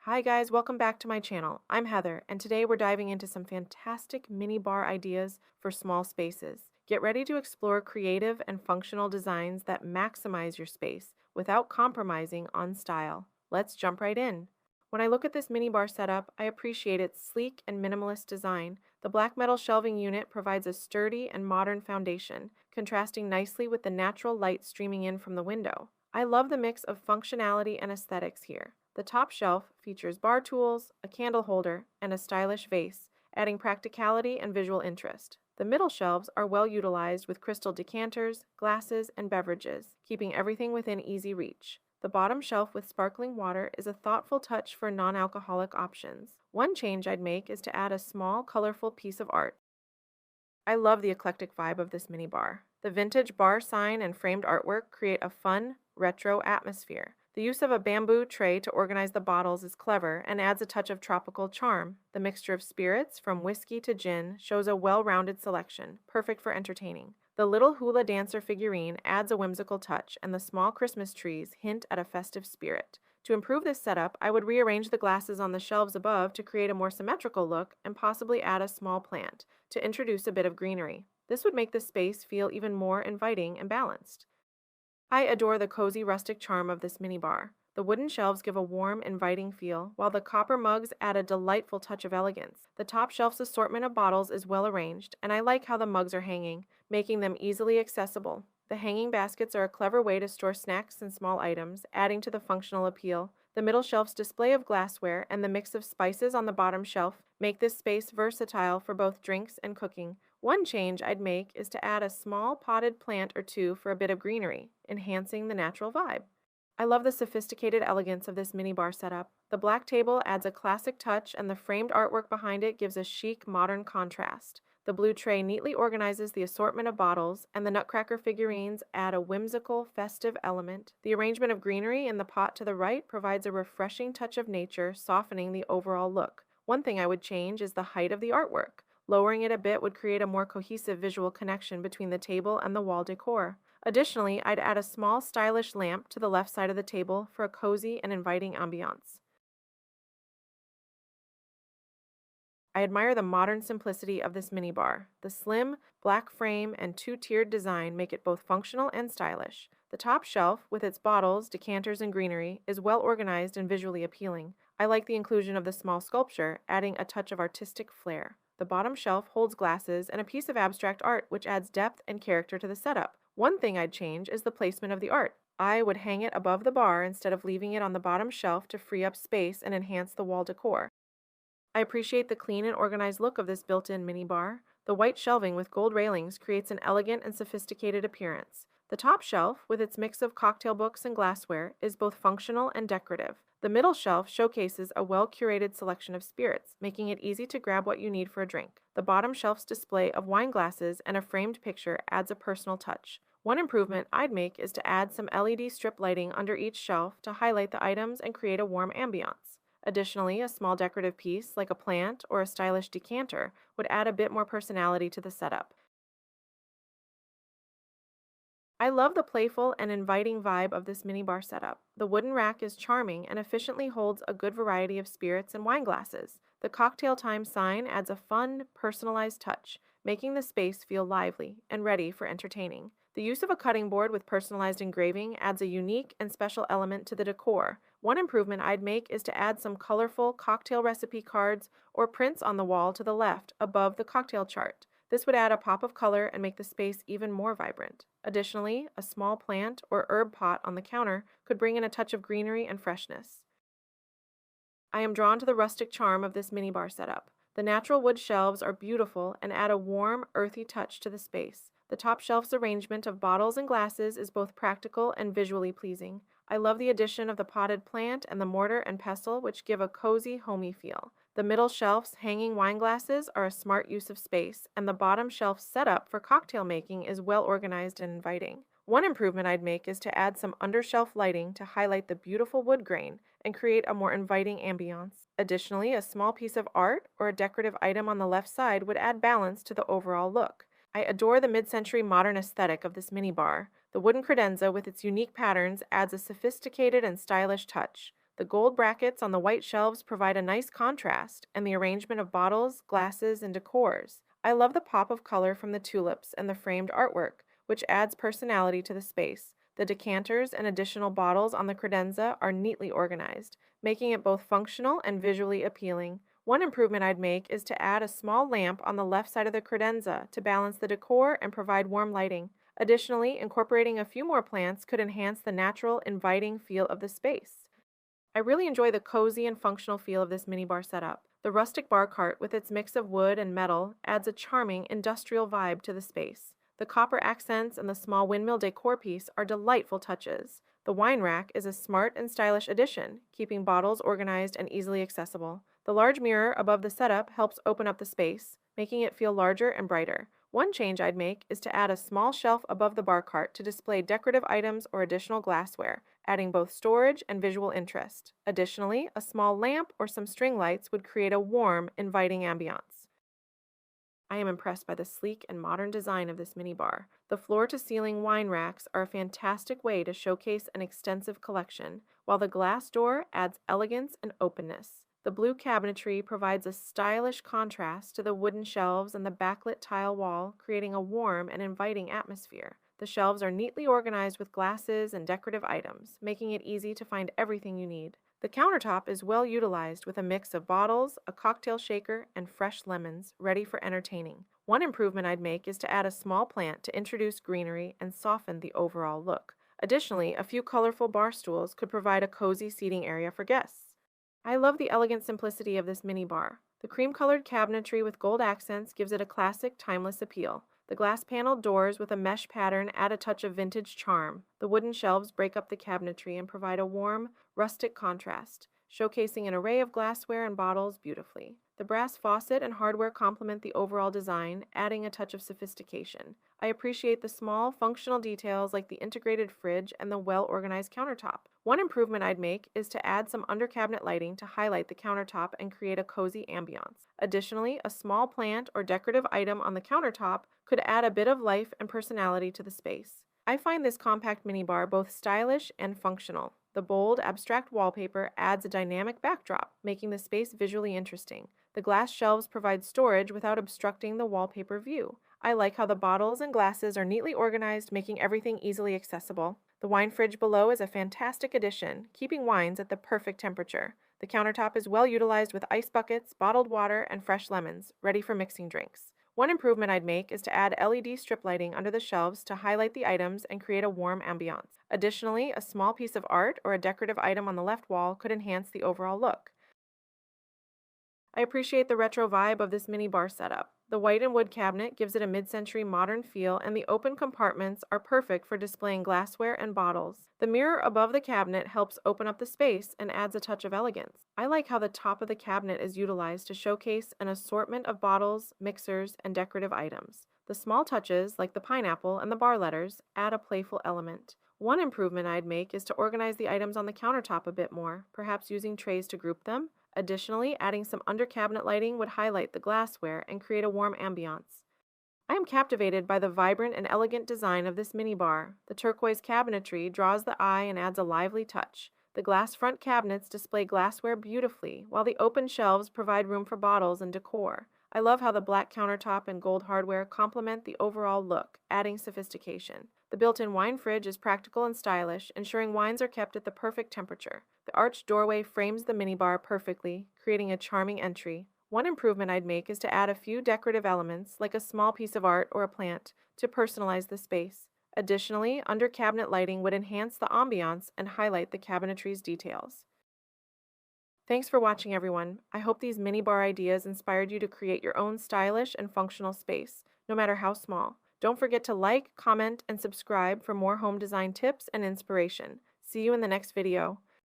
Hi guys, welcome back to my channel. I'm Heather, and today we're diving into some fantastic mini bar ideas for small spaces. Get ready to explore creative and functional designs that maximize your space without compromising on style. Let's jump right in. When I look at this mini bar setup, I appreciate its sleek and minimalist design. The black metal shelving unit provides a sturdy and modern foundation, contrasting nicely with the natural light streaming in from the window. I love the mix of functionality and aesthetics here. The top shelf features bar tools, a candle holder, and a stylish vase, adding practicality and visual interest. The middle shelves are well utilized with crystal decanters, glasses, and beverages, keeping everything within easy reach. The bottom shelf with sparkling water is a thoughtful touch for non-alcoholic options. One change I'd make is to add a small, colorful piece of art. I love the eclectic vibe of this mini bar. The vintage bar sign and framed artwork create a fun, retro atmosphere. The use of a bamboo tray to organize the bottles is clever and adds a touch of tropical charm. The mixture of spirits, from whiskey to gin, shows a well-rounded selection, perfect for entertaining. The little hula dancer figurine adds a whimsical touch, and the small Christmas trees hint at a festive spirit. To improve this setup, I would rearrange the glasses on the shelves above to create a more symmetrical look and possibly add a small plant to introduce a bit of greenery. This would make the space feel even more inviting and balanced. I adore the cozy rustic charm of this mini bar. The wooden shelves give a warm, inviting feel, while the copper mugs add a delightful touch of elegance. The top shelf's assortment of bottles is well arranged, and I like how the mugs are hanging, making them easily accessible. The hanging baskets are a clever way to store snacks and small items, adding to the functional appeal. The middle shelf's display of glassware and the mix of spices on the bottom shelf make this space versatile for both drinks and cooking. One change I'd make is to add a small potted plant or two for a bit of greenery, enhancing the natural vibe. I love the sophisticated elegance of this mini bar setup. The black table adds a classic touch, and the framed artwork behind it gives a chic, modern contrast. The blue tray neatly organizes the assortment of bottles, and the Nutcracker figurines add a whimsical, festive element. The arrangement of greenery in the pot to the right provides a refreshing touch of nature, softening the overall look. One thing I would change is the height of the artwork. Lowering it a bit would create a more cohesive visual connection between the table and the wall decor. Additionally, I'd add a small stylish lamp to the left side of the table for a cozy and inviting ambiance. I admire the modern simplicity of this mini bar. The slim, black frame and two-tiered design make it both functional and stylish. The top shelf, with its bottles, decanters, and greenery, is well organized and visually appealing. I like the inclusion of the small sculpture, adding a touch of artistic flair. The bottom shelf holds glasses and a piece of abstract art, which adds depth and character to the setup. One thing I'd change is the placement of the art. I would hang it above the bar instead of leaving it on the bottom shelf to free up space and enhance the wall decor. I appreciate the clean and organized look of this built-in mini bar. The white shelving with gold railings creates an elegant and sophisticated appearance. The top shelf, with its mix of cocktail books and glassware, is both functional and decorative. The middle shelf showcases a well-curated selection of spirits, making it easy to grab what you need for a drink. The bottom shelf's display of wine glasses and a framed picture adds a personal touch. One improvement I'd make is to add some LED strip lighting under each shelf to highlight the items and create a warm ambiance. Additionally, a small decorative piece, like a plant or a stylish decanter, would add a bit more personality to the setup. I love the playful and inviting vibe of this mini bar setup. The wooden rack is charming and efficiently holds a good variety of spirits and wine glasses. The cocktail time sign adds a fun, personalized touch, making the space feel lively and ready for entertaining. The use of a cutting board with personalized engraving adds a unique and special element to the decor. One improvement I'd make is to add some colorful cocktail recipe cards or prints on the wall to the left above the cocktail chart. This would add a pop of color and make the space even more vibrant. Additionally, a small plant or herb pot on the counter could bring in a touch of greenery and freshness. I am drawn to the rustic charm of this mini bar setup. The natural wood shelves are beautiful and add a warm, earthy touch to the space. The top shelf's arrangement of bottles and glasses is both practical and visually pleasing. I love the addition of the potted plant and the mortar and pestle, which give a cozy, homey feel. The middle shelf's hanging wine glasses are a smart use of space, and the bottom shelf's setup for cocktail making is well organized and inviting. One improvement I'd make is to add some undershelf lighting to highlight the beautiful wood grain and create a more inviting ambiance. Additionally, a small piece of art or a decorative item on the left side would add balance to the overall look. I adore the mid-century modern aesthetic of this mini bar. The wooden credenza with its unique patterns adds a sophisticated and stylish touch. The gold brackets on the white shelves provide a nice contrast, and the arrangement of bottles, glasses, and decors. I love the pop of color from the tulips and the framed artwork, which adds personality to the space. The decanters and additional bottles on the credenza are neatly organized, making it both functional and visually appealing. One improvement I'd make is to add a small lamp on the left side of the credenza to balance the decor and provide warm lighting. Additionally, incorporating a few more plants could enhance the natural, inviting feel of the space. I really enjoy the cozy and functional feel of this minibar setup. The rustic bar cart, with its mix of wood and metal, adds a charming industrial vibe to the space. The copper accents and the small windmill decor piece are delightful touches. The wine rack is a smart and stylish addition, keeping bottles organized and easily accessible. The large mirror above the setup helps open up the space, making it feel larger and brighter. One change I'd make is to add a small shelf above the bar cart to display decorative items or additional glassware, adding both storage and visual interest. Additionally, a small lamp or some string lights would create a warm, inviting ambiance. I am impressed by the sleek and modern design of this minibar. The floor-to-ceiling wine racks are a fantastic way to showcase an extensive collection, while the glass door adds elegance and openness. The blue cabinetry provides a stylish contrast to the wooden shelves and the backlit tile wall, creating a warm and inviting atmosphere. The shelves are neatly organized with glasses and decorative items, making it easy to find everything you need. The countertop is well utilized with a mix of bottles, a cocktail shaker, and fresh lemons, ready for entertaining. One improvement I'd make is to add a small plant to introduce greenery and soften the overall look. Additionally, a few colorful bar stools could provide a cozy seating area for guests. I love the elegant simplicity of this mini bar. The cream-colored cabinetry with gold accents gives it a classic, timeless appeal. The glass-paneled doors with a mesh pattern add a touch of vintage charm. The wooden shelves break up the cabinetry and provide a warm, rustic contrast, showcasing an array of glassware and bottles beautifully. The brass faucet and hardware complement the overall design, adding a touch of sophistication. I appreciate the small, functional details like the integrated fridge and the well-organized countertop. One improvement I'd make is to add some under-cabinet lighting to highlight the countertop and create a cozy ambiance. Additionally, a small plant or decorative item on the countertop could add a bit of life and personality to the space. I find this compact minibar both stylish and functional. The bold, abstract wallpaper adds a dynamic backdrop, making the space visually interesting. The glass shelves provide storage without obstructing the wallpaper view. I like how the bottles and glasses are neatly organized, making everything easily accessible. The wine fridge below is a fantastic addition, keeping wines at the perfect temperature. The countertop is well utilized with ice buckets, bottled water, and fresh lemons, ready for mixing drinks. One improvement I'd make is to add LED strip lighting under the shelves to highlight the items and create a warm ambiance. Additionally, a small piece of art or a decorative item on the left wall could enhance the overall look. I appreciate the retro vibe of this mini bar setup. The white and wood cabinet gives it a mid-century modern feel, and the open compartments are perfect for displaying glassware and bottles. The mirror above the cabinet helps open up the space and adds a touch of elegance. I like how the top of the cabinet is utilized to showcase an assortment of bottles, mixers, and decorative items. The small touches, like the pineapple and the bar letters, add a playful element. One improvement I'd make is to organize the items on the countertop a bit more, perhaps using trays to group them. Additionally, adding some under-cabinet lighting would highlight the glassware and create a warm ambiance. I am captivated by the vibrant and elegant design of this minibar. The turquoise cabinetry draws the eye and adds a lively touch. The glass front cabinets display glassware beautifully, while the open shelves provide room for bottles and decor. I love how the black countertop and gold hardware complement the overall look, adding sophistication. The built-in wine fridge is practical and stylish, ensuring wines are kept at the perfect temperature. The arched doorway frames the minibar perfectly, creating a charming entry. One improvement I'd make is to add a few decorative elements, like a small piece of art or a plant, to personalize the space. Additionally, under-cabinet lighting would enhance the ambiance and highlight the cabinetry's details. Thanks for watching, everyone. I hope these minibar ideas inspired you to create your own stylish and functional space, no matter how small. Don't forget to like, comment, and subscribe for more home design tips and inspiration. See you in the next video.